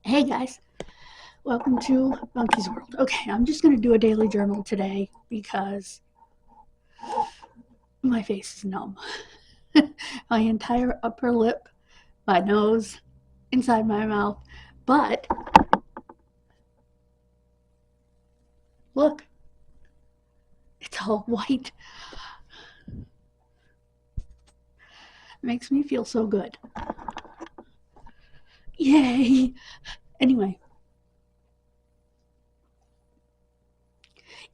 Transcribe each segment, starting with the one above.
Hey guys, welcome to Monkey's World. Okay, I'm just going to do a daily journal today because my face is numb. My entire upper lip, my nose, inside my mouth. But look, it's all white. It makes me feel so good. Yay! Anyway,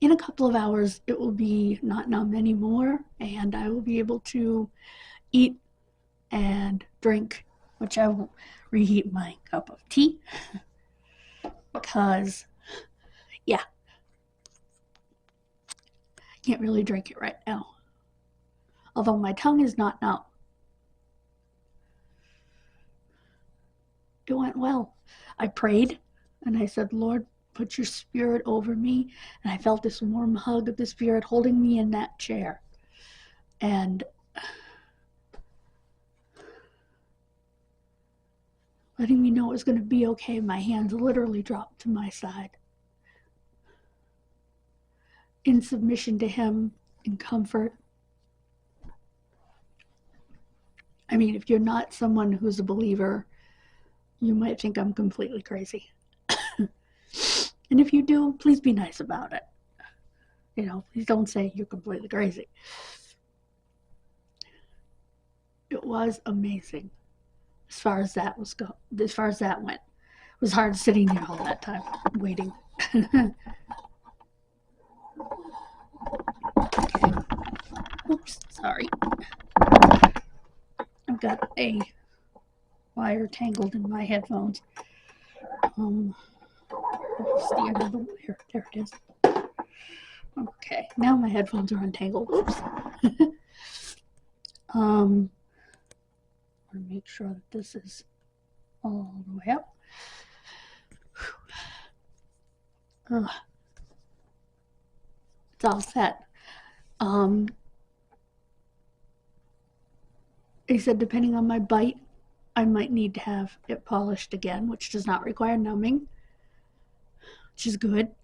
in a couple of hours, it will be not numb anymore, and I will be able to eat and drink, which I will reheat my cup of tea because, yeah, I can't really drink it right now. Although my tongue is not numb. It went well. I prayed and I said, Lord, put your spirit over me. And I felt this warm hug of the spirit holding me in that chair. And letting me know it was going to be okay. My hands literally dropped to my side. In submission to him, in comfort. I mean, if you're not someone who's a believer, you might think I'm completely crazy. And if you do, please be nice about it. You know, please don't say you're completely crazy. It was amazing as far as that went. It was hard sitting there all that time waiting. Oops, sorry. I've got a wire tangled in my headphones. What's the end of the wire? There it is. Okay, now my headphones are untangled. Oops. I want to make sure that this is all the way up. It's all set. He said depending on my bite, I might need to have it polished again, which does not require numbing, which is good.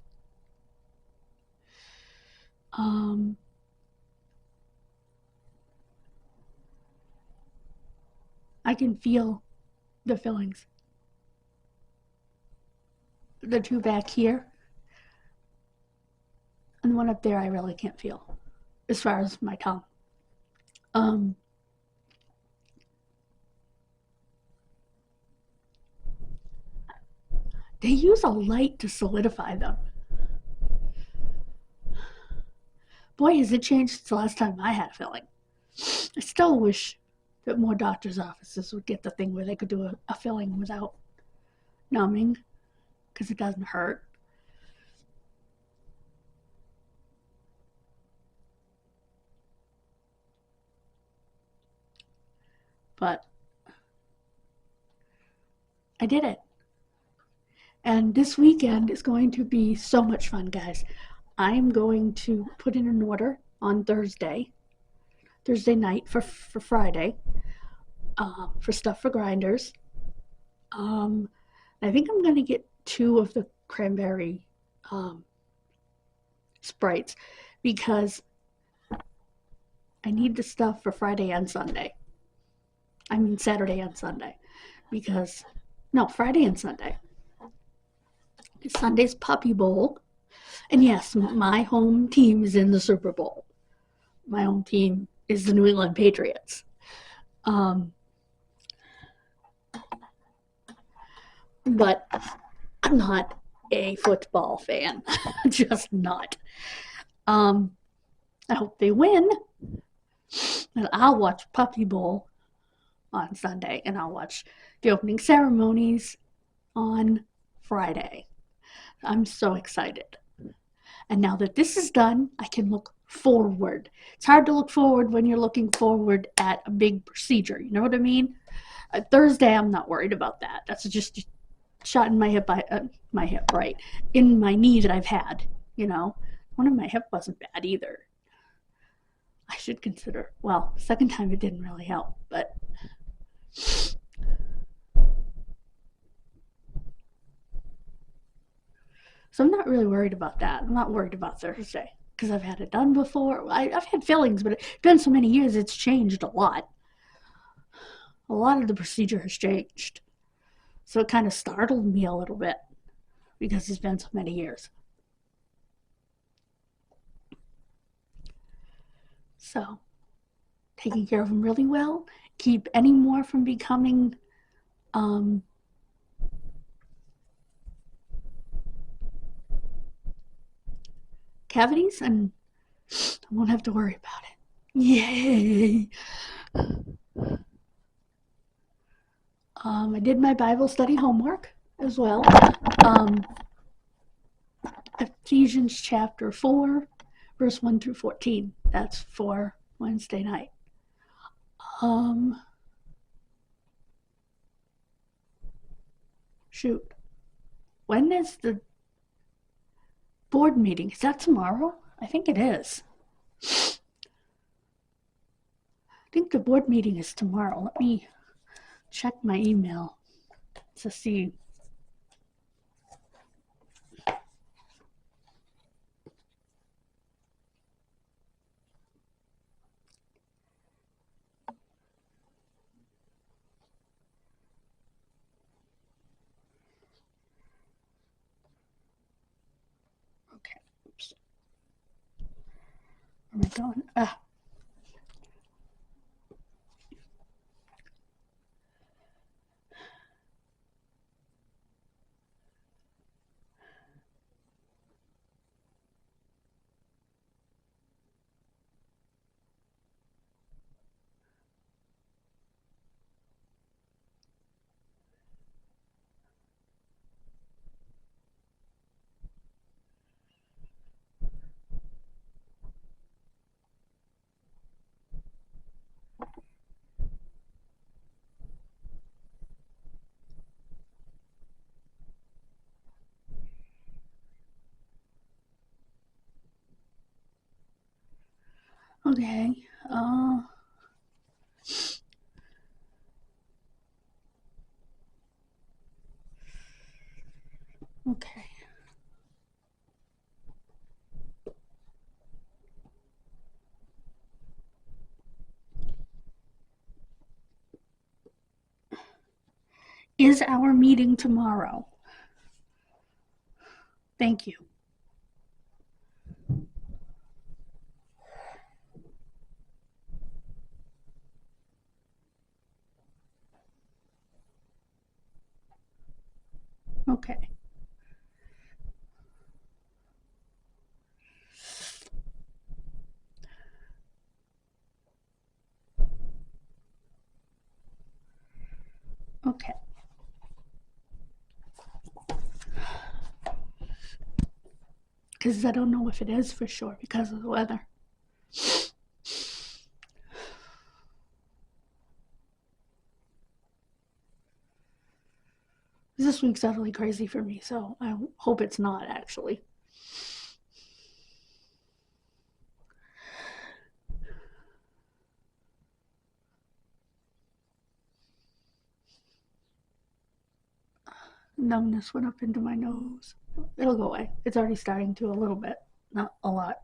I can feel the fillings. The two back here and the one up there I really can't feel as far as my tongue. They use a light to solidify them. Boy, has it changed since the last time I had a filling. I still wish that more doctors' offices would get the thing where they could do a filling without numbing, because it doesn't hurt. But I did it. And this weekend is going to be so much fun, guys. I'm going to put in an order on Thursday night for Friday, for stuff for grinders. I think I'm going to get 2 of the cranberry Sprites because I need the stuff for Friday and Sunday. I mean Saturday and Sunday. Friday and Sunday. Sunday's Puppy Bowl. And yes, my home team is in the Super Bowl. My home team is the New England Patriots. But I'm not a football fan. Just not. I hope they win. And I'll watch Puppy Bowl on Sunday. And I'll watch the opening ceremonies on Friday. I'm so excited. And now that this is done, I can look forward. It's hard to look forward when you're looking forward at a big procedure. You know what I mean? Thursday, I'm not worried about that. That's just a shot in my hip, right? In my knee that I've had, you know. One of my hip wasn't bad either. I should consider, well, second time it didn't really help, but So I'm not really worried about that. I'm not worried about Thursday because I've had it done before. I've had fillings, but it's been so many years, it's changed a lot. A lot of the procedure has changed. So it kind of startled me a little bit because it's been so many years. So, taking care of them really well, keep any more from becoming cavities, and I won't have to worry about it. Yay! I did my Bible study homework as well. Ephesians chapter 4, verse 1 through 14. That's for Wednesday night. Shoot. When is the board meeting? Is that tomorrow? I think it is. I think the board meeting is tomorrow. Let me check my email to see. Okay. Oops. Where am I going? Okay. Okay. Is our meeting tomorrow? Thank you. Okay. Okay. Because I don't know if it is for sure because of the weather. This week's utterly crazy for me, so I hope it's not actually. Numbness went up into my nose. It'll go away. It's already starting to a little bit. Not a lot,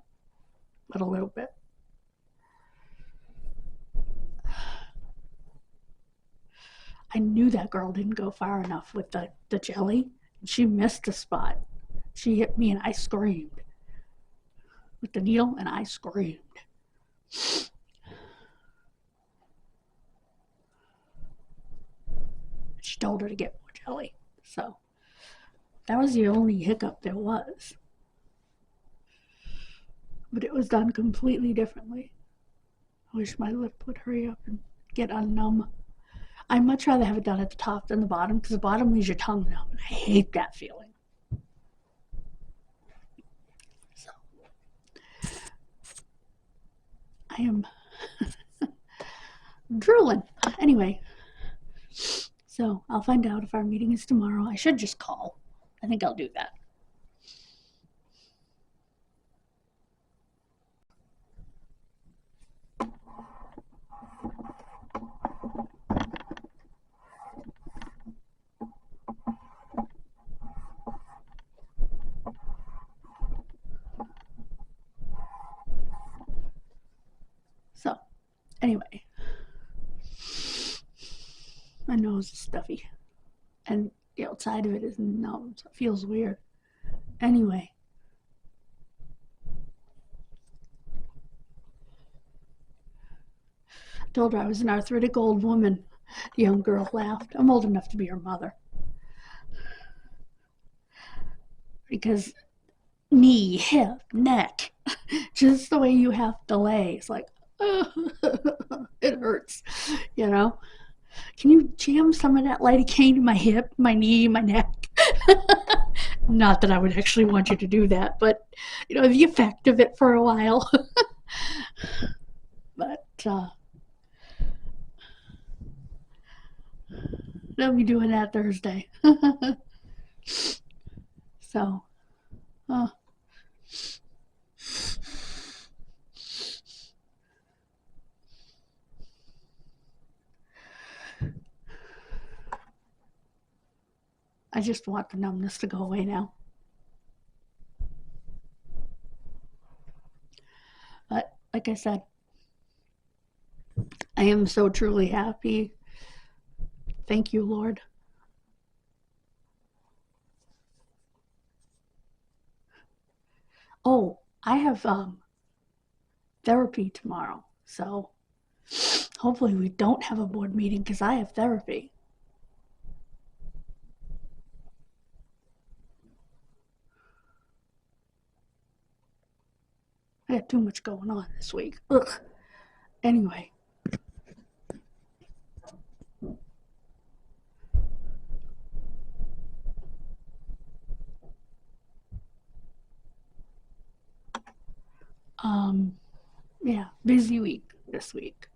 but a little bit. I knew that girl didn't go far enough with the jelly. She missed a spot. She hit me and I screamed. With the needle, and I screamed. She told her to get more jelly. So that was the only hiccup there was. But it was done completely differently. I wish my lip would hurry up and get unnumb. I'd much rather have it done at the top than the bottom because the bottom leaves your tongue numb. And I hate that feeling. So I am drooling. Anyway, so I'll find out if our meeting is tomorrow. I should just call. I think I'll do that. Anyway, my nose is stuffy, and the outside of it is numb, so it feels weird. Anyway, I told her I was an arthritic old woman. The young girl laughed. I'm old enough to be her mother. Because knee, hip, neck, just the way you have to lay. It's like, it hurts, you know? Can you jam some of that lidocaine in my hip, my knee, my neck? Not that I would actually want you to do that, but, you know, the effect of it for a while. But, they'll be doing that Thursday. So, I just want the numbness to go away now. But like I said, I am so truly happy. Thank you, Lord. Oh, I have therapy tomorrow, so hopefully we don't have a board meeting because I have therapy. I had too much going on this week. Ugh. Anyway. Yeah, busy week this week.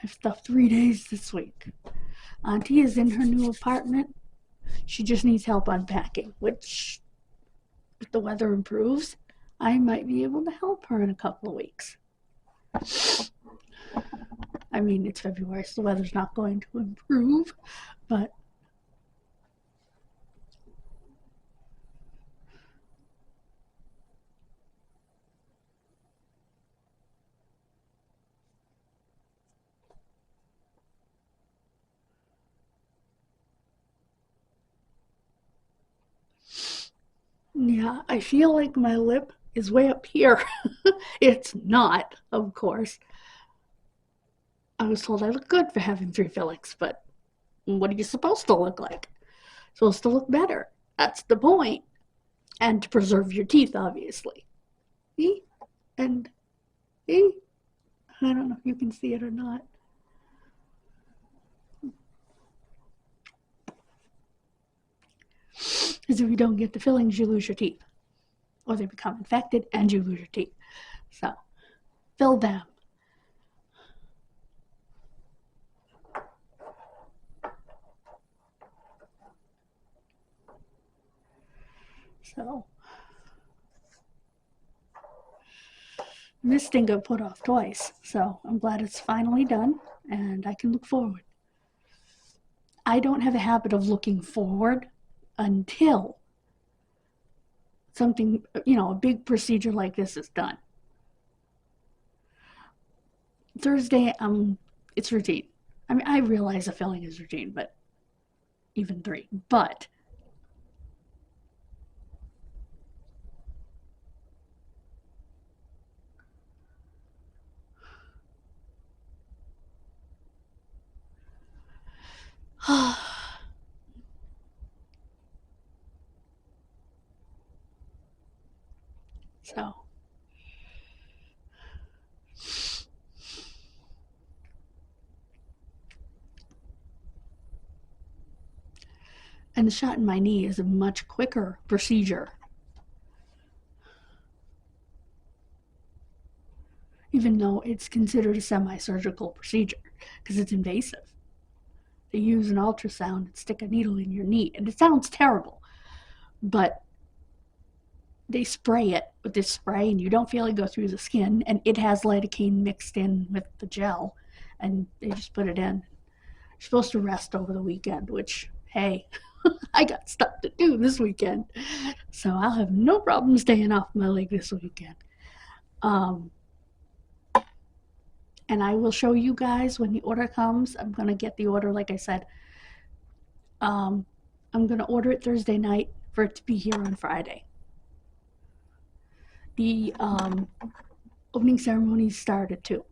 I've stuff 3 days this week. Auntie is in her new apartment. She just needs help unpacking, which, if the weather improves, I might be able to help her in a couple of weeks. I mean, it's February, so the weather's not going to improve, but yeah, I feel like my lip is way up here. It's not, of course. I was told I look good for having 3 fillings, but what are you supposed to look like? Supposed to look better. That's the point. And to preserve your teeth, obviously. See? And see? I don't know if you can see it or not. Because if you don't get the fillings, you lose your teeth. Or they become infected and you lose your teeth. So, fill them. So, this thing got put off twice. So, I'm glad it's finally done and I can look forward. I don't have a habit of looking forward until something, you know, a big procedure like this is done. Thursday, it's routine. I mean, I realize a filling is routine, but even 3. But so and the shot in my knee is a much quicker procedure. Even though it's considered a semi-surgical procedure because it's invasive. They use an ultrasound and stick a needle in your knee, and it sounds terrible, but they spray it with this spray and you don't feel it go through the skin, and it has lidocaine mixed in with the gel, and they just put it in. You're supposed to rest over the weekend, which, hey, I got stuff to do this weekend, so I'll have no problem staying off my leg this weekend. And I will show you guys when the order comes. I'm going to get the order, like I said. I'm going to order it Thursday night for it to be here on Friday. The opening ceremony started too.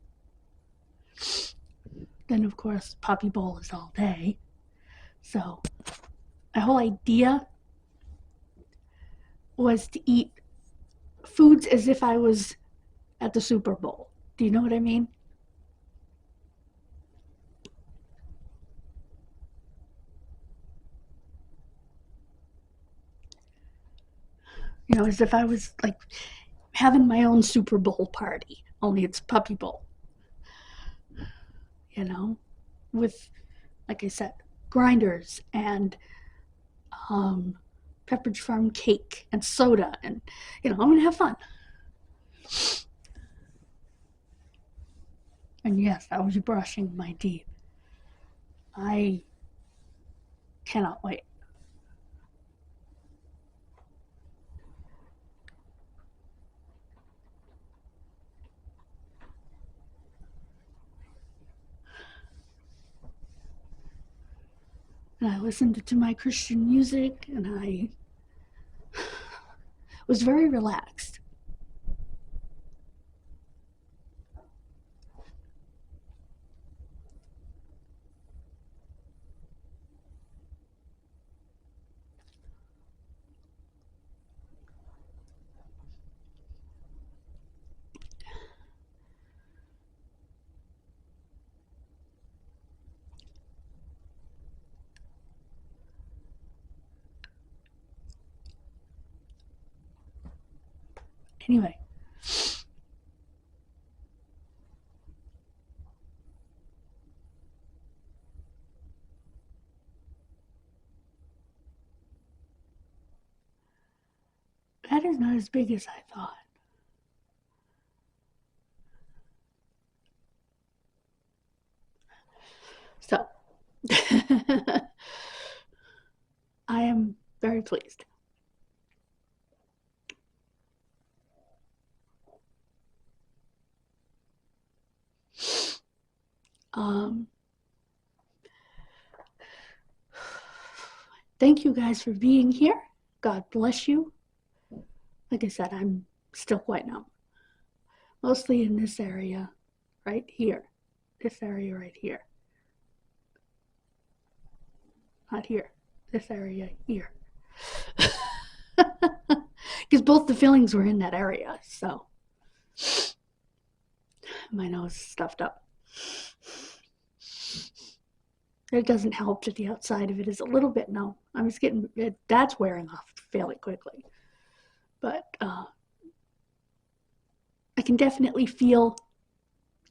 Then, of course, Puppy Bowl is all day. So, my whole idea was to eat foods as if I was at the Super Bowl. Do you know what I mean? You know, as if I was like having my own Super Bowl party, only it's Puppy Bowl. You know, with, like I said, grinders and Pepperidge Farm cake and soda, and you know, I'm gonna have fun. And yes, I was brushing my teeth. I cannot wait. And I listened to my Christian music, and I was very relaxed. Anyway, that is not as big as I thought. So, I am very pleased. Thank you guys for being here. God bless you. Like I said, I'm still quite numb. Mostly in this area right here. This area right here. Not here. This area here. Because both the fillings were in that area, so my nose is stuffed up. It doesn't help that the outside of it is a little bit numb. I was getting it, that's wearing off fairly quickly. But I can definitely feel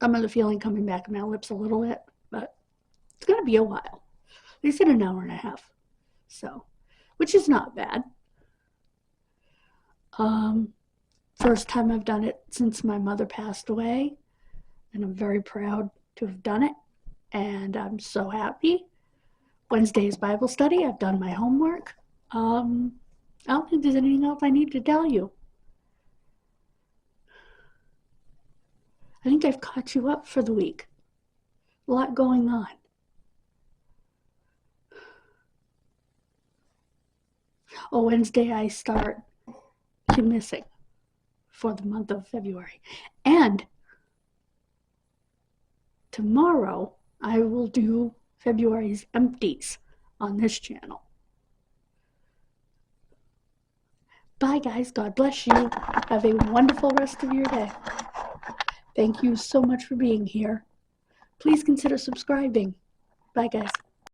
some of the feeling coming back in my lips a little bit, but it's going to be a while. They said an hour and a half, so, which is not bad. First time I've done it since my mother passed away, and I'm very proud to have done it, and I'm so happy. Wednesday is Bible study. I've done my homework. I don't think there's anything else I need to tell you. I think I've caught you up for the week. A lot going on. Oh, Wednesday I start KIDMISSING for the month of February. And tomorrow I will do February's empties on this channel. Bye guys, God bless you. Have a wonderful rest of your day. Thank you so much for being here. Please consider subscribing. Bye guys.